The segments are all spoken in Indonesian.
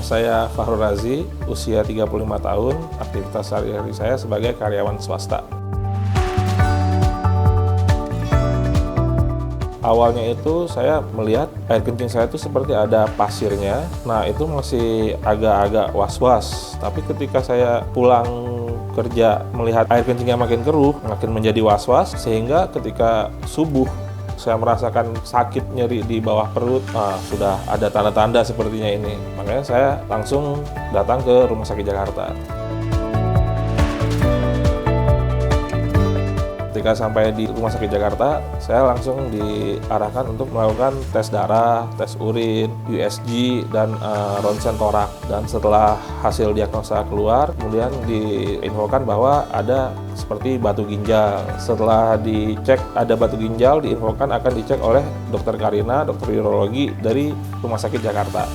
saya Fahrul Razi, usia 35 tahun, aktivitas sehari-hari saya sebagai karyawan swasta. Awalnya itu saya melihat air kencing saya itu seperti ada pasirnya. Nah, itu masih agak-agak was-was. Tapi ketika saya pulang kerja melihat air kencingnya makin keruh, makin menjadi was-was, sehingga ketika subuh saya merasakan sakit nyeri di bawah perut. Sudah ada tanda-tanda sepertinya ini. Makanya saya langsung datang ke Rumah Sakit Jakarta. Ketika sampai di Rumah Sakit Jakarta, saya langsung diarahkan untuk melakukan tes darah, tes urin, USG, dan ronsen torak. Dan setelah hasil diagnosa keluar, kemudian diinfokan bahwa ada seperti batu ginjal. Setelah dicek ada batu ginjal, diinfokan akan dicek oleh Dr. Karina, dokter urologi dari Rumah Sakit Jakarta.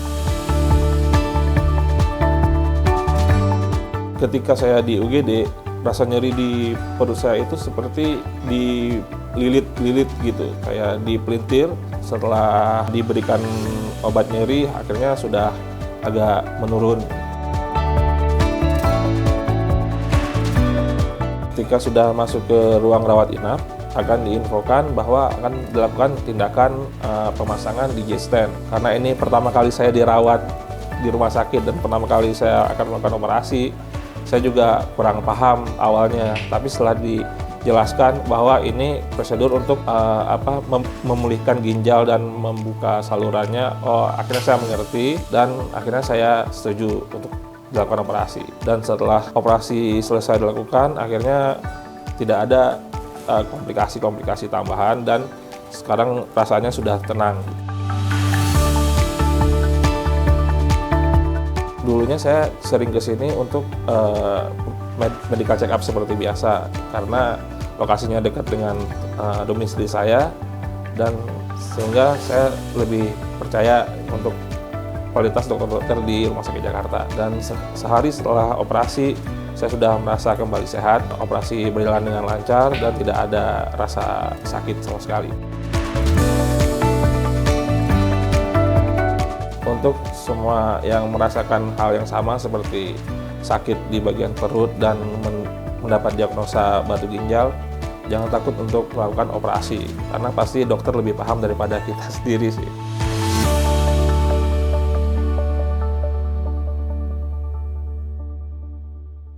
Ketika saya di UGD, rasa nyeri di perut saya itu seperti dililit-lilit gitu, kayak dipelintir. Setelah diberikan obat nyeri, akhirnya sudah agak menurun. Ketika sudah masuk ke ruang rawat inap, akan diinfokan bahwa akan dilakukan tindakan pemasangan DJ stand. Karena ini pertama kali saya dirawat di rumah sakit dan pertama kali saya akan melakukan operasi, saya juga kurang paham awalnya, tapi setelah dijelaskan bahwa ini prosedur untuk memulihkan ginjal dan membuka salurannya, akhirnya saya mengerti dan akhirnya saya setuju untuk dilakukan operasi. Dan setelah operasi selesai dilakukan, akhirnya tidak ada komplikasi-komplikasi tambahan dan sekarang rasanya sudah tenang. Dulunya saya sering ke sini untuk medical check up seperti biasa karena lokasinya dekat dengan domisili saya dan sehingga saya lebih percaya untuk kualitas dokter-dokter di Rumah Sakit Jakarta. Dan sehari setelah operasi saya sudah merasa kembali sehat, operasi berjalan dengan lancar dan tidak ada rasa sakit sama sekali. Untuk semua yang merasakan hal yang sama seperti sakit di bagian perut dan mendapat diagnosa batu ginjal, jangan takut untuk melakukan operasi karena pasti dokter lebih paham daripada kita sendiri sih.